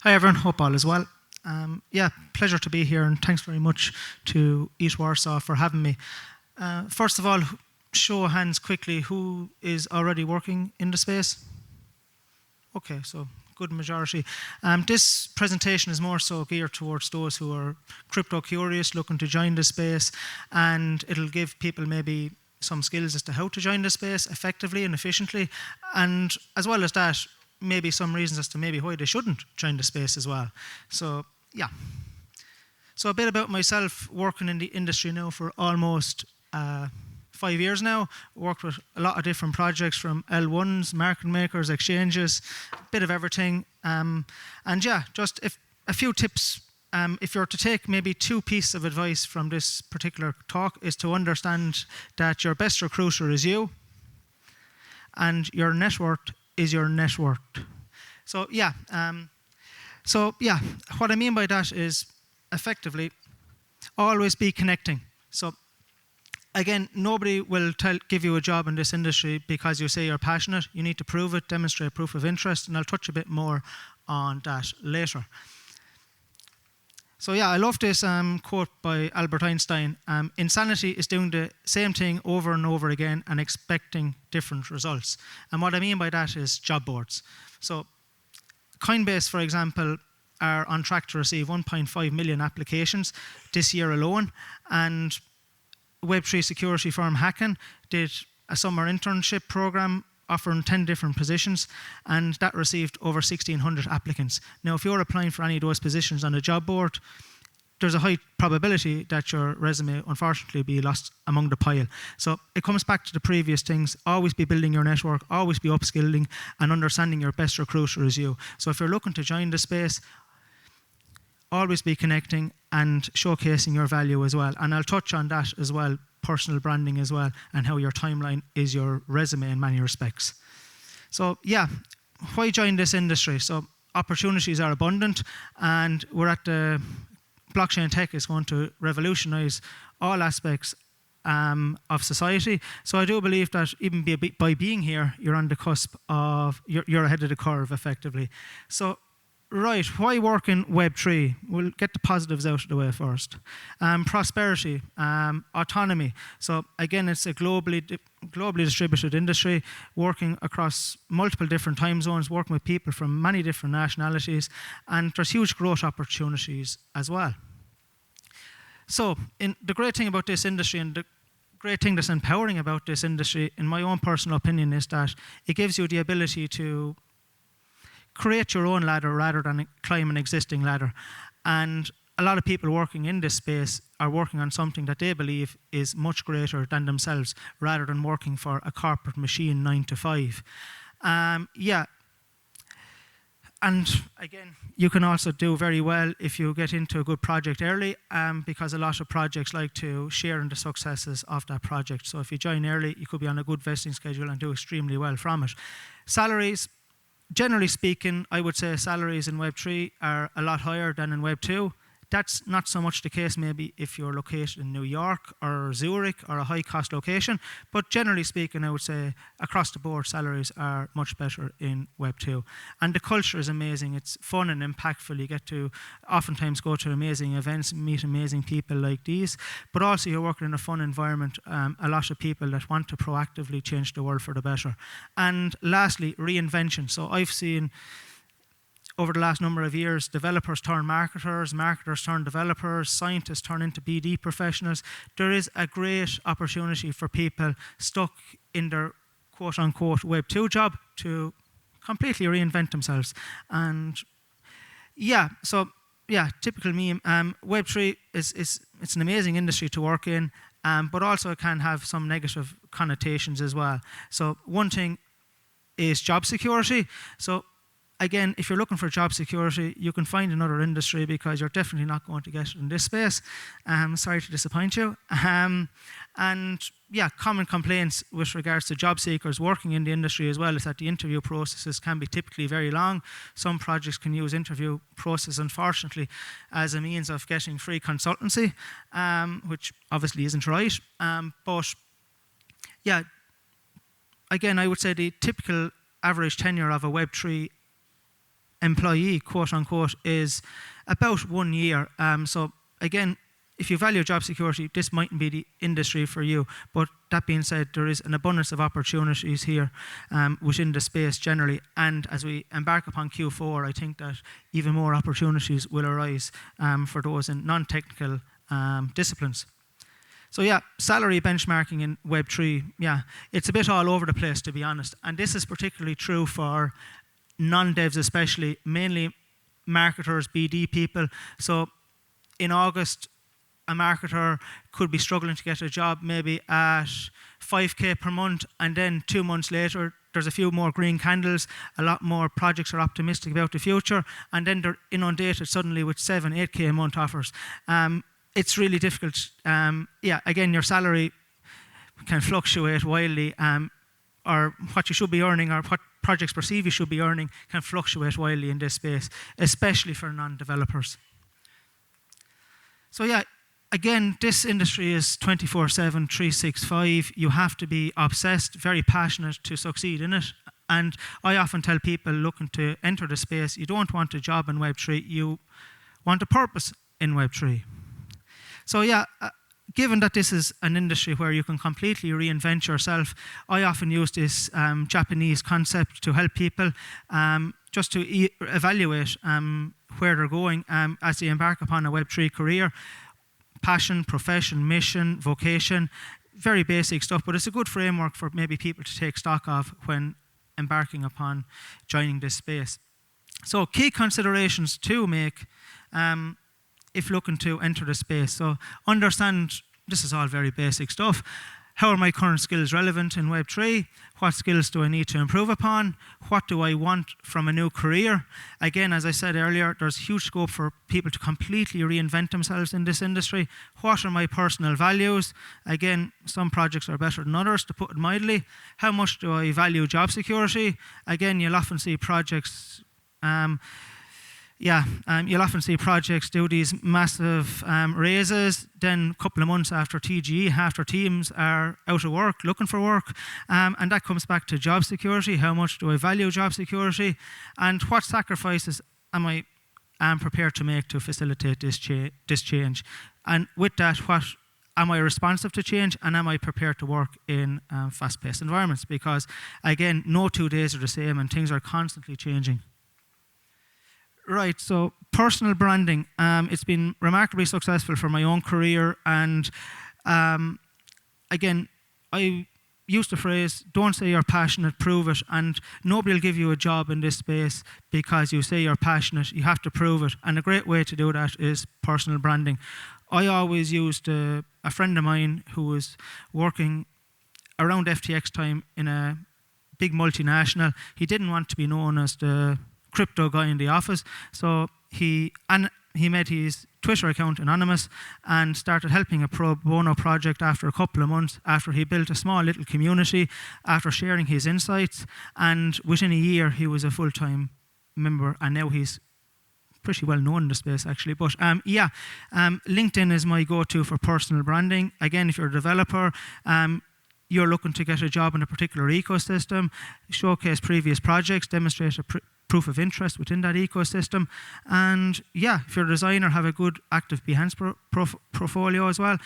Hi everyone, hope all is well. Yeah, pleasure to be here and thanks very much to ETHWarsaw for having me. First of all, show of hands quickly, who is already working in the space? Okay, so good majority. This presentation is more so geared towards those who are crypto curious, looking to join the space, and it'll give people maybe some skills as to how to join the space effectively and efficiently, and as well as that, maybe some reasons as to maybe why they shouldn't join the space as well. So, yeah. So a bit about myself, working in the industry now for almost 5 years now. Worked with a lot of different projects from L1s, market makers, exchanges, a bit of everything. And yeah, just a few tips. If you're to take maybe 2 pieces of advice from this particular talk is to understand that your best recruiter is you and your net worth is your net worth. So yeah, what I mean by that is effectively always be connecting. So again, nobody will give you a job in this industry because you say you're passionate. You need to prove it, demonstrate proof of interest, and I'll touch a bit more on that later. So yeah, I love this quote by Albert Einstein. Insanity is doing the same thing over and over again and expecting different results. And what I mean by that is job boards. So Coinbase, for example, are on track to receive 1.5 million applications this year alone. And Web3 security firm Hackathons did a summer internship program offering 10 different positions, and that received over 1,600 applicants. Now, if you're applying for any of those positions on a job board, there's a high probability that your resume, unfortunately, will be lost among the pile. So it comes back to the previous things. Always be building your network, always be upskilling, and understanding your best recruiter is you. So if you're looking to join the space, always be connecting and showcasing your value as well. And I'll touch on that as well, personal branding as well, and how your timeline is your resume in many respects. So yeah, why join this industry? So opportunities are abundant, and we're at the blockchain tech is going to revolutionize all aspects of society. So I do believe that even by being here, you're on the cusp of, you're ahead of the curve effectively. So right, why work in Web3? We'll get the positives out of the way first. Prosperity, autonomy. So again, it's a globally distributed industry, working across multiple different time zones, working with people from many different nationalities, and there's huge growth opportunities as well. So the great thing about this industry, and the great thing that's empowering about this industry, in my own personal opinion, is that it gives you the ability to create your own ladder rather than climb an existing ladder. And a lot of people working in this space are working on something that they believe is much greater than themselves, rather than working for a corporate machine 9 to 5. Yeah. And again, you can also do very well if you get into a good project early, because a lot of projects like to share in the successes of that project. So if you join early, you could be on a good vesting schedule and do extremely well from it. Salaries, generally speaking, I would say salaries in Web3 are a lot higher than in Web2. That's not so much the case maybe if you're located in New York or Zurich or a high-cost location, but generally speaking, I would say across the board, salaries are much better in Web2. And the culture is amazing. It's fun and impactful. You get to oftentimes go to amazing events, meet amazing people like these, but also you're working in a fun environment, a lot of people that want to proactively change the world for the better. And lastly, reinvention. So I've seen over the last number of years, developers turn marketers, marketers turn developers, scientists turn into BD professionals. There is a great opportunity for people stuck in their quote-unquote Web2 job to completely reinvent themselves. And yeah, so yeah, typical me, Web3 it's an amazing industry to work in, but also it can have some negative connotations as well. So one thing is job security. So again, if you're looking for job security, you can find another industry because you're definitely not going to get it in this space. Sorry to disappoint you. And yeah, common complaints with regards to job seekers working in the industry as well is that the interview processes can be typically very long. Some projects can use interview process, unfortunately, as a means of getting free consultancy, which obviously isn't right. But yeah, again, I would say the typical average tenure of a Web3 employee, quote unquote, is about 1 year. So again, if you value job security, this mightn't be the industry for you. But that being said, there is an abundance of opportunities here within the space generally. And as we embark upon Q4, I think that even more opportunities will arise for those in non-technical disciplines. So yeah, salary benchmarking in Web3, yeah, it's a bit all over the place, to be honest. And this is particularly true for non-devs especially, mainly marketers, BD people. So in August, a marketer could be struggling to get a job maybe at 5K per month, and then 2 months later, there's a few more green candles, a lot more projects are optimistic about the future, and then they're inundated suddenly with 7, 8K a month offers. It's really difficult. Yeah, again, your salary can fluctuate wildly, or what you should be earning or what projects perceive you should be earning can fluctuate wildly in this space, especially for non-developers. So yeah, again, this industry is 24/7, 365. You have to be obsessed, very passionate to succeed in it. And I often tell people looking to enter the space, you don't want a job in Web3, you want a purpose in Web3. So yeah, given that this is an industry where you can completely reinvent yourself, I often use this Japanese concept to help people just to evaluate where they're going as they embark upon a Web3 career. Passion, profession, mission, vocation, very basic stuff, but it's a good framework for maybe people to take stock of when embarking upon joining this space. So key considerations to make if looking to enter the space. So understand, this is all very basic stuff. How are my current skills relevant in Web3? What skills do I need to improve upon? What do I want from a new career? Again, as I said earlier, there's huge scope for people to completely reinvent themselves in this industry. What are my personal values? Again, some projects are better than others, to put it mildly. How much do I value job security? Again, you'll often see projects you'll often see projects do these massive raises, then a couple of months after TGE, half their teams are out of work, looking for work, and that comes back to job security. How much do I value job security? And what sacrifices am I prepared to make to facilitate this change? And with that, what am I responsive to change, and am I prepared to work in fast-paced environments? Because, again, no 2 days are the same, and things are constantly changing. Right, so personal branding. It's been remarkably successful for my own career, and again, I use the phrase, don't say you're passionate, prove it, and nobody will give you a job in this space because you say you're passionate. You have to prove it, and a great way to do that is personal branding. I always used a friend of mine who was working around FTX time in a big multinational. He didn't want to be known as the crypto guy in the office, so he made his Twitter account anonymous and started helping a pro bono project after a couple of months, after he built a small little community, after sharing his insights, and within a year he was a full-time member, and now he's pretty well known in the space actually. But LinkedIn is my go-to for personal branding. Again, if you're a developer, you're looking to get a job in a particular ecosystem, showcase previous projects, demonstrate a proof of interest within that ecosystem. And yeah, if you're a designer, have a good active Behance portfolio as well.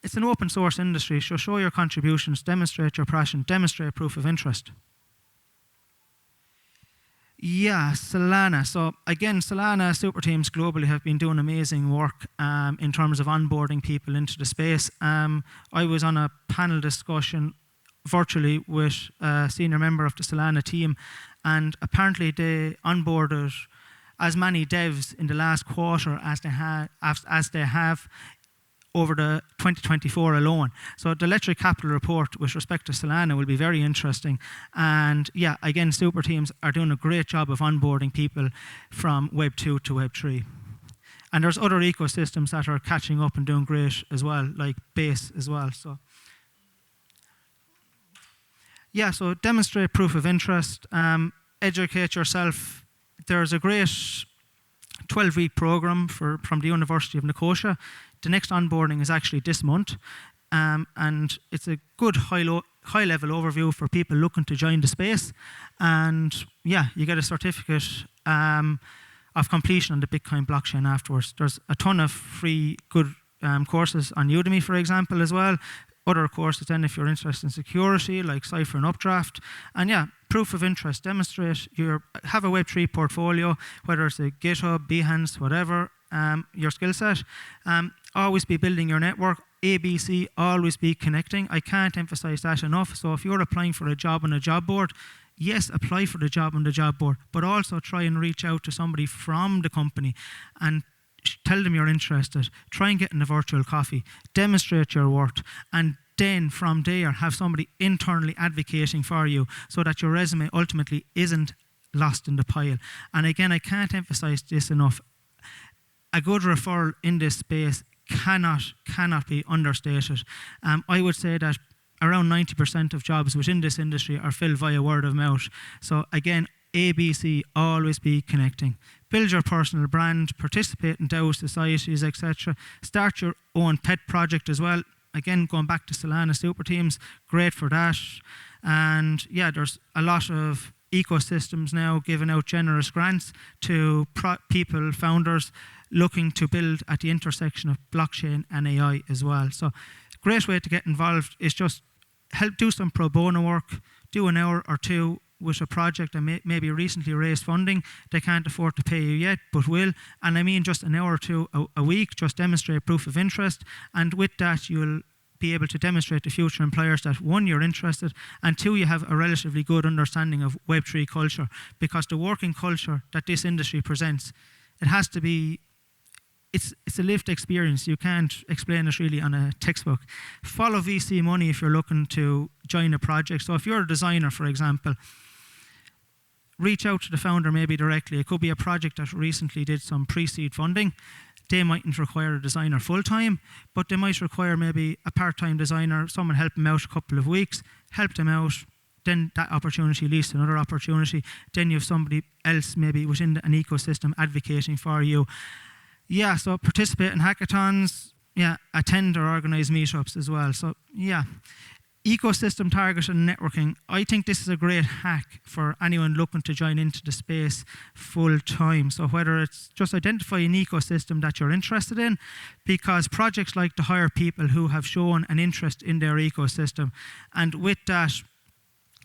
It's an open source industry, so show your contributions, demonstrate your passion, demonstrate proof of interest. Yeah, Solana. So again, Solana super teams globally have been doing amazing work in terms of onboarding people into the space. I was on a panel discussion virtually with a senior member of the Solana team, and apparently they onboarded as many devs in the last quarter as they have over the 2024 alone. So the Electric Capital report with respect to Solana will be very interesting. And yeah, again, super teams are doing a great job of onboarding people from Web 2 to Web 3. And there's other ecosystems that are catching up and doing great as well, like Base as well. So yeah, so demonstrate proof of interest, educate yourself. There's a great 12-week program from the University of Nicosia. The next onboarding is actually this month, and it's a good high-level overview for people looking to join the space. And yeah, you get a certificate of completion on the Bitcoin blockchain afterwards. There's a ton of free good courses on Udemy, for example, as well. Other courses then if you're interested in security, like Cypher and Updraft. And yeah, proof of interest, demonstrate have a Web3 portfolio, whether it's a GitHub, Behance, whatever, your skill set. Always be building your network. ABC, always be connecting. I can't emphasize that enough. So if you're applying for a job on a job board, yes, apply for the job on the job board, but also try and reach out to somebody from the company and tell them you're interested. Try and get in a virtual coffee, demonstrate your worth, and then from there have somebody internally advocating for you so that your resume ultimately isn't lost in the pile. And again, I can't emphasize this enough. A good referral in this space cannot be understated. I would say that around 90% of jobs within this industry are filled via word of mouth. So again, ABC, always be connecting. Build your personal brand, participate in DAO societies, etc. Start your own pet project as well. Again, going back to Solana super teams, great for that. And yeah, there's a lot of ecosystems now giving out generous grants to people, founders, looking to build at the intersection of blockchain and AI as well. So great way to get involved is just help do some pro bono work, do an hour or two with a project that maybe recently raised funding. They can't afford to pay you yet, but will. And I mean just an hour or two a week, just demonstrate proof of interest. And with that, you'll be able to demonstrate to future employers that one, you're interested, and two, you have a relatively good understanding of Web3 culture, because the working culture that this industry presents, it has to be, it's a lived experience. You can't explain it really on a textbook. Follow VC money if you're looking to join a project. So if you're a designer, for example, reach out to the founder maybe directly. It could be a project that recently did some pre-seed funding. They mightn't require a designer full-time, but they might require maybe a part-time designer, someone help them out a couple of weeks, help them out, then that opportunity leads to another opportunity. Then you have somebody else maybe within an ecosystem advocating for you. Yeah, so participate in hackathons, yeah, attend or organize meetups as well. So yeah, ecosystem targeted networking. I think this is a great hack for anyone looking to join into the space full time. So whether it's just identify an ecosystem that you're interested in, because projects like to hire people who have shown an interest in their ecosystem. And with that,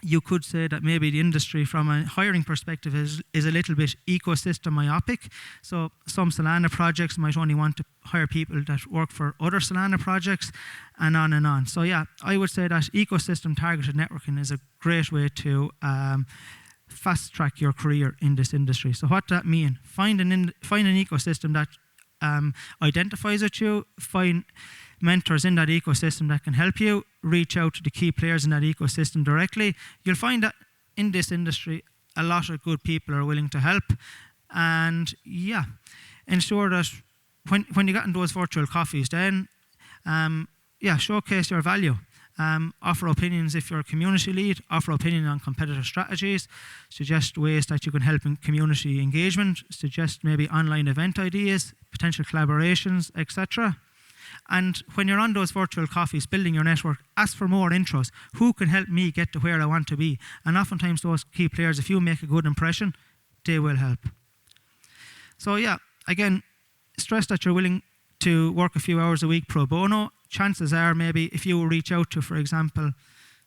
you could say that maybe the industry from a hiring perspective is a little bit ecosystem myopic. So some Solana projects might only want to hire people that work for other Solana projects, and on and on. So yeah, I would say that ecosystem targeted networking is a great way to fast track your career in this industry. So what does that mean? Find an ecosystem that identifies with you, find mentors in that ecosystem that can help you, reach out to the key players in that ecosystem directly. You'll find that in this industry, a lot of good people are willing to help. And yeah, ensure that when you get in those virtual coffees, then yeah, showcase your value. Offer opinions if you're a community lead, offer opinion on competitive strategies, suggest ways that you can help in community engagement, suggest maybe online event ideas, potential collaborations, etc. And when you're on those virtual coffees, building your network, ask for more intros. Who can help me get to where I want to be? And oftentimes those key players, if you make a good impression, they will help. So yeah, again, stress that you're willing to work a few hours a week pro bono. Chances are maybe if you reach out to, for example,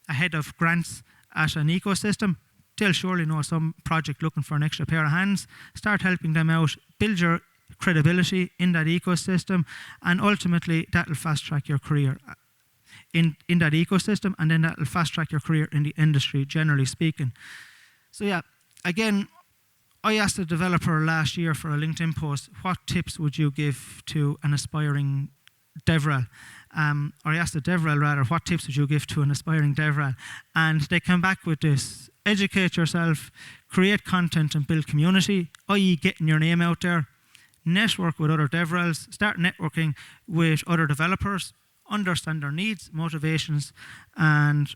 a head of grants at an ecosystem, they'll surely know some project looking for an extra pair of hands. Start helping them out, build your credibility in that ecosystem, and ultimately that will fast track your career in that ecosystem, and then that will fast track your career in the industry, generally speaking. So yeah, again, I asked a developer last year for a LinkedIn post, what tips would you give to an aspiring DevRel? Or I asked a DevRel rather, what tips would you give to an aspiring DevRel? And they came back with this: educate yourself, create content and build community, i.e. getting your name out there, network with other DevRels, start networking with other developers, understand their needs, motivations, and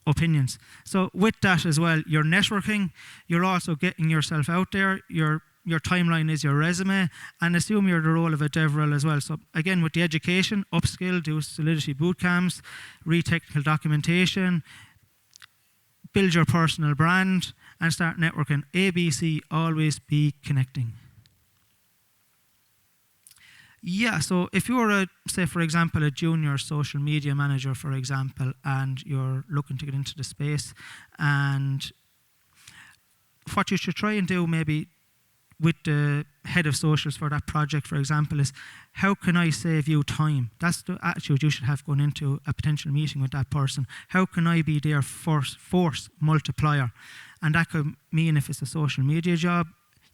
opinions. So with that as well, you're networking, you're also getting yourself out there, you're your timeline is your resume, and assume you're the role of a DevRel as well. So again, with the education, upskill, do Solidity boot camps, read technical documentation, build your personal brand, and start networking. ABC, always be connecting. Yeah, so if you're say for example, a junior social media manager, for example, and you're looking to get into the space, and what you should try and do maybe with the head of socials for that project, for example, is how can I save you time? That's the attitude you should have going into a potential meeting with that person. How can I be their force multiplier? And that could mean if it's a social media job,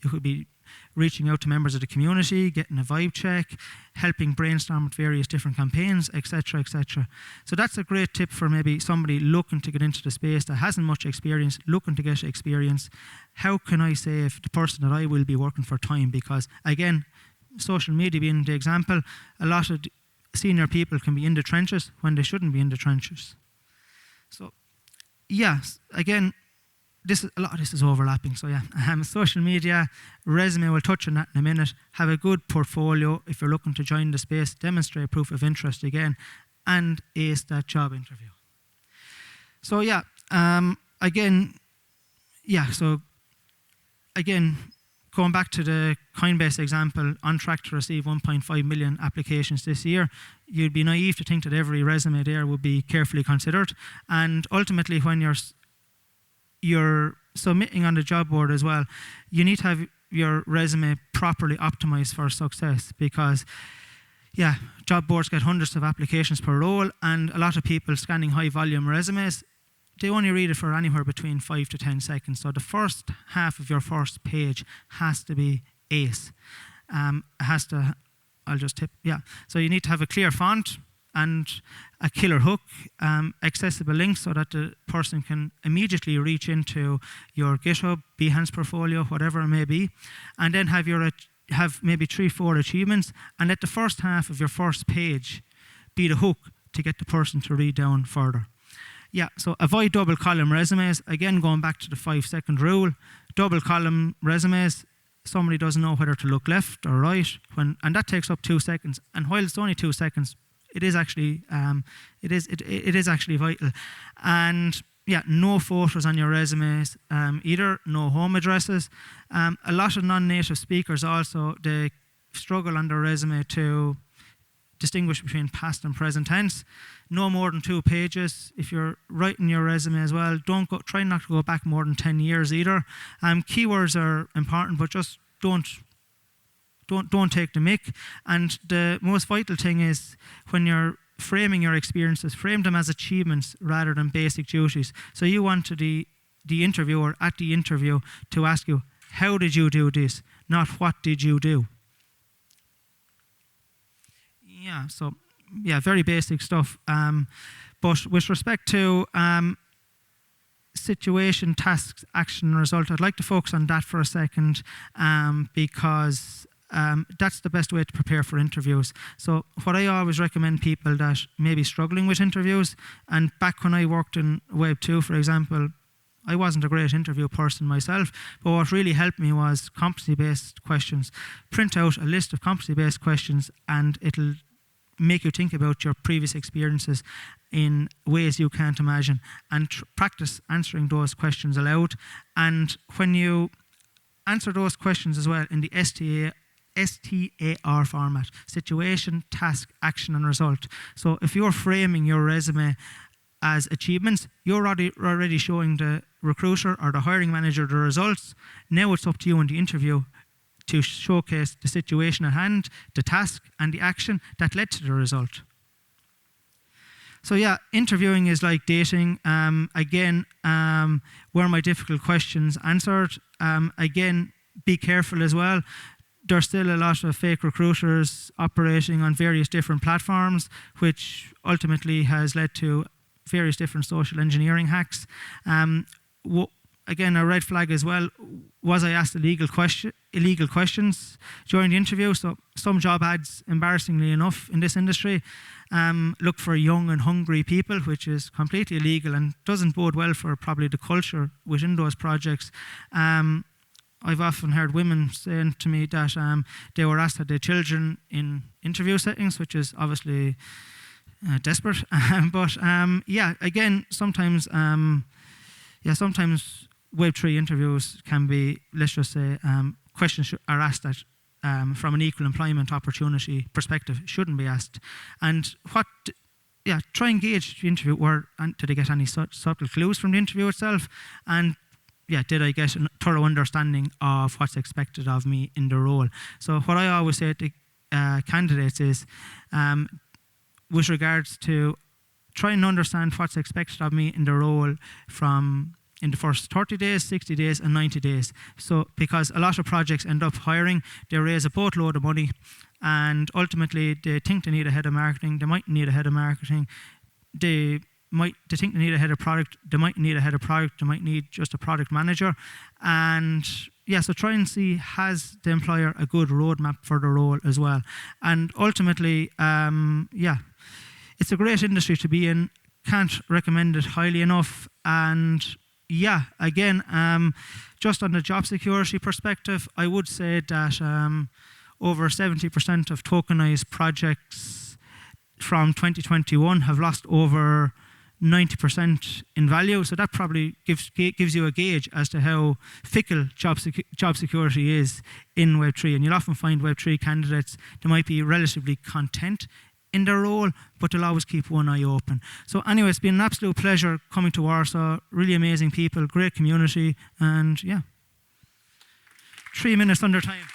you could be reaching out to members of the community, getting a vibe check, helping brainstorm with various different campaigns, etc., etc. So that's a great tip for maybe somebody looking to get into the space that hasn't much experience, looking to get experience. How can I save the person that I will be working for time? Because again, social media being the example, a lot of senior people can be in the trenches when they shouldn't be in the trenches. So yes, again, a lot of this is overlapping, so yeah. Social media, resume, we'll touch on that in a minute. Have a good portfolio if you're looking to join the space, demonstrate proof of interest again, and ace that job interview. So yeah, again, going back to the Coinbase example, on track to receive 1.5 million applications this year, you'd be naive to think that every resume there would be carefully considered. And ultimately, when you're submitting on the job board as well, you need to have your resume properly optimized for success, because yeah, job boards get hundreds of applications per role, and a lot of people scanning high volume resumes, they only read it for anywhere between 5 to 10 seconds. So the first half of your first page has to be ace. So you need to have a clear font and a killer hook, accessible links so that the person can immediately reach into your GitHub, Behance portfolio, whatever it may be, and then have maybe 3-4 achievements, and let the first half of your first page be the hook to get the person to read down further. Yeah, so avoid double column resumes. Again, going back to the 5-second rule, double column resumes, somebody doesn't know whether to look left or right, and that takes up 2 seconds. And while it's only 2 seconds, it is actually vital. And yeah, no photos on your resumes either, no home addresses. A lot of non-native speakers also, they struggle on their resume to distinguish between past and present tense. No more than 2 pages. If you're writing your resume as well, try not to go back more than 10 years either. Keywords are important, but just don't take the mick. And the most vital thing is, when you're framing your experiences, frame them as achievements rather than basic duties. So you want the interviewer at the interview to ask you, how did you do this? Not what did you do? Yeah, so yeah, very basic stuff. But with respect to situation, tasks, action, result, I'd like to focus on that for a second, because that's the best way to prepare for interviews. So what I always recommend people that may be struggling with interviews, and back when I worked in Web2, for example, I wasn't a great interview person myself, but what really helped me was competency-based questions. Print out a list of competency-based questions, and it'll make you think about your previous experiences in ways you can't imagine, and practice answering those questions aloud. And when you answer those questions as well in the STAR format, situation, task, action, and result. So if you're framing your resume as achievements, you're already showing the recruiter or the hiring manager the results. Now it's up to you in the interview to showcase the situation at hand, the task, and the action that led to the result. So yeah, interviewing is like dating. Again, were my difficult questions answered? Again, be careful as well. There's still a lot of fake recruiters operating on various different platforms, which ultimately has led to various different social engineering hacks. Again, a red flag as well, was I asked illegal questions during the interview? So some job ads, embarrassingly enough, in this industry, look for young and hungry people, which is completely illegal and doesn't bode well for probably the culture within those projects. I've often heard women saying to me that they were asked had their children in interview settings, which is obviously desperate. But yeah, again, sometimes sometimes Web3 interviews can be, let's just say, questions are asked that from an equal employment opportunity perspective shouldn't be asked. And try and gauge the interviewer, and did I get any subtle clues from the interview itself? And did I get a thorough understanding of what's expected of me in the role? So what I always say to candidates is, with regards to try and understand what's expected of me in the role from in the first 30 days, 60 days, and 90 days. So, because a lot of projects end up hiring, they raise a boatload of money, and ultimately they think they need a head of marketing, they might need a head of marketing, they think they need a head of product, they might need a head of product, they might need just a product manager. And so try and see, has the employer a good roadmap for the role as well. And ultimately, it's a great industry to be in, can't recommend it highly enough. And again, just on the job security perspective, I would say that over 70% of tokenized projects from 2021 have lost over 90% in value. So that probably gives you a gauge as to how fickle job security is in Web3. And you'll often find Web3 candidates, they might be relatively content in their role, but they'll always keep one eye open. So anyway, it's been an absolute pleasure coming to Warsaw. Really amazing people, great community, and 3 minutes under time.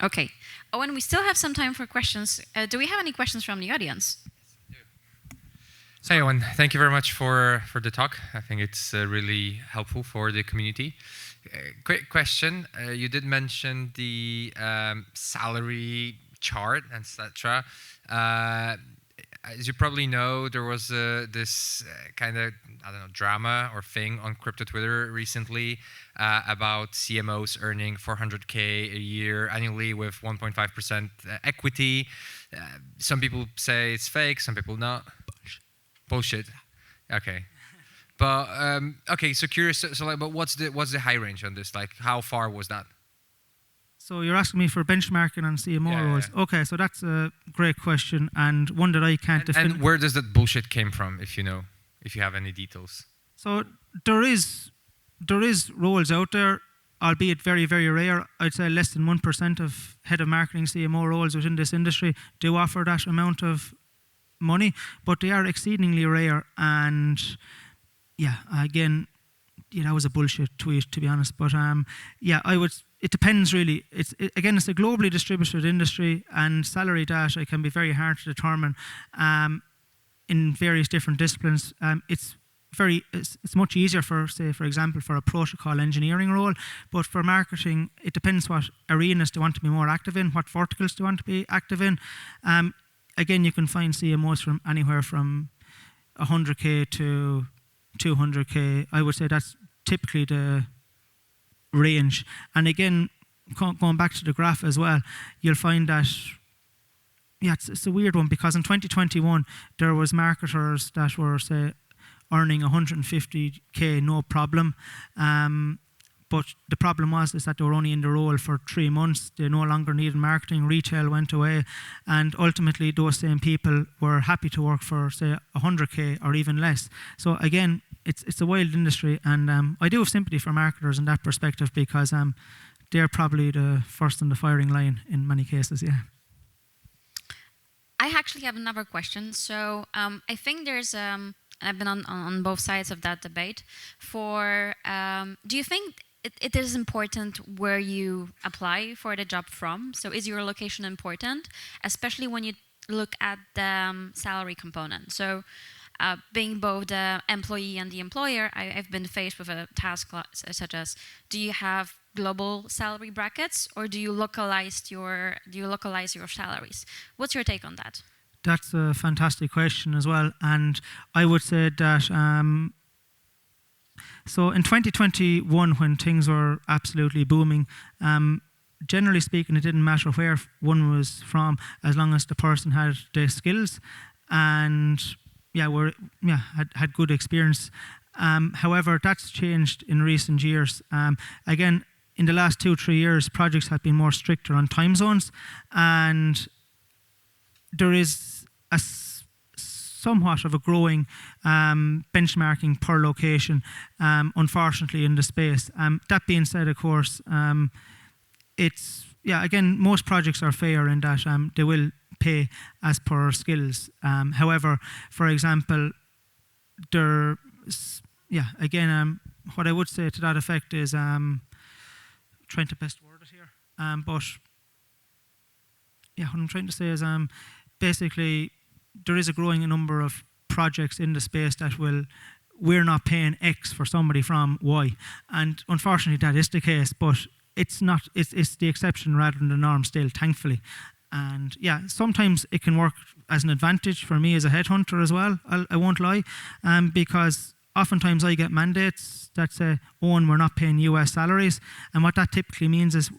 Okay. Owen, we still have some time for questions. Do we have any questions from the audience? So Owen, thank you very much for the talk. I think it's really helpful for the community. Quick question. You did mention the salary chart, etc. As you probably know, there was this kind of, drama or thing on crypto Twitter recently about CMOs earning 400K a year annually with 1.5% equity. Some people say it's fake, some people not. Bullshit. Okay. But okay, so curious. So but what's the high range on this? Like, how far was that? So you're asking me for benchmarking on CMO roles. Yeah. Okay, so that's a great question, and one that I can't define. And where does that bullshit came from, if you know, if you have any details? So there is roles out there, albeit very, very rare. I'd say less than 1% of head of marketing CMO roles within this industry do offer that amount of money, but they are exceedingly rare. And again, that was a bullshit tweet, to be honest. But it depends really. It's a globally distributed industry, and salary data can be very hard to determine in various different disciplines. It's much easier for example, for a protocol engineering role, but for marketing, it depends what arenas they want to be more active in, what verticals they want to be active in. Again, you can find CMOs from anywhere from 100K to 200K. I would say that's typically the range. And again, going back to the graph as well, you'll find that it's a weird one, because in 2021 there was marketers that were, say, earning 150K no problem, but the problem was that they were only in the role for 3 months. They no longer needed marketing, retail went away, and ultimately those same people were happy to work for, say, 100K or even less. So again, it's a wild industry, and I do have sympathy for marketers in that perspective, because they're probably the first in the firing line in many cases. I actually have another question. So I think there's I've been on both sides of that debate. Do you think it is important where you apply for the job from? So is your location important, especially when you look at the salary component? So being both the employee and the employer, I've been faced with a task such as, do you have global salary brackets, or do you localize your salaries? What's your take on that? That's a fantastic question as well, and I would say that So in 2021, when things were absolutely booming, generally speaking, it didn't matter where one was from, as long as the person had the skills and had good experience. However, that's changed in recent years. Again, in the last 2-3 years, projects have been more stricter on time zones, and there is somewhat of a growing benchmarking per location, unfortunately, in the space. That being said, of course, again, most projects are fair in that they will pay as per skills. However, for example, what I would say to that effect is trying to best word it here. What I'm trying to say is basically there is a growing number of projects in the space that we're not paying X for somebody from Y, and unfortunately that is the case. But it's not. It's the exception rather than the norm still, thankfully. And sometimes it can work as an advantage for me as a headhunter as well. I won't lie, because oftentimes I get mandates that say, "Owen, we're not paying US salaries," and what that typically means is,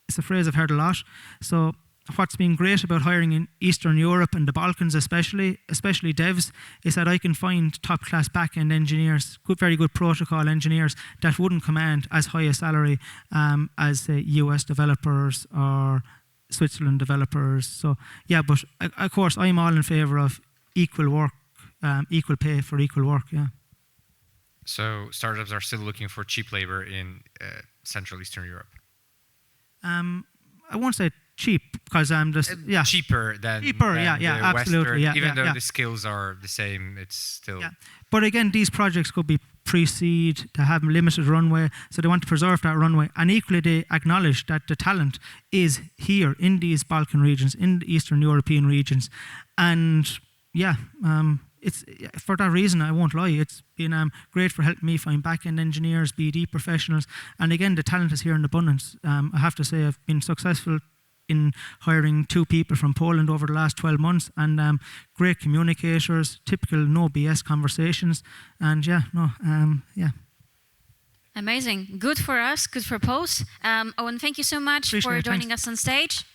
it's a phrase I've heard a lot. So what's been great about hiring in Eastern Europe and the Balkans especially devs, is that I can find top-class back-end engineers, very good protocol engineers that wouldn't command as high a salary as, say, US developers or Switzerland developers. So, but of course, I'm all in favour of equal work, equal pay for equal work, So startups are still looking for cheap labor in Central Eastern Europe? I won't say cheap, because cheaper than absolutely, Western, even though the skills are the same, it's still. But again, these projects could be pre-seed, to have limited runway, so they want to preserve that runway, and equally they acknowledge that the talent is here in these Balkan regions, in the Eastern European regions, and it's for that reason, I won't lie, it's been great for helping me find back-end engineers, BD professionals, and again, the talent is here in abundance. I have to say I've been successful in hiring 2 people from Poland over the last 12 months, and great communicators, typical no BS conversations, and Amazing. Good for us, good for Post. Owen, thank you so much for joining us on stage.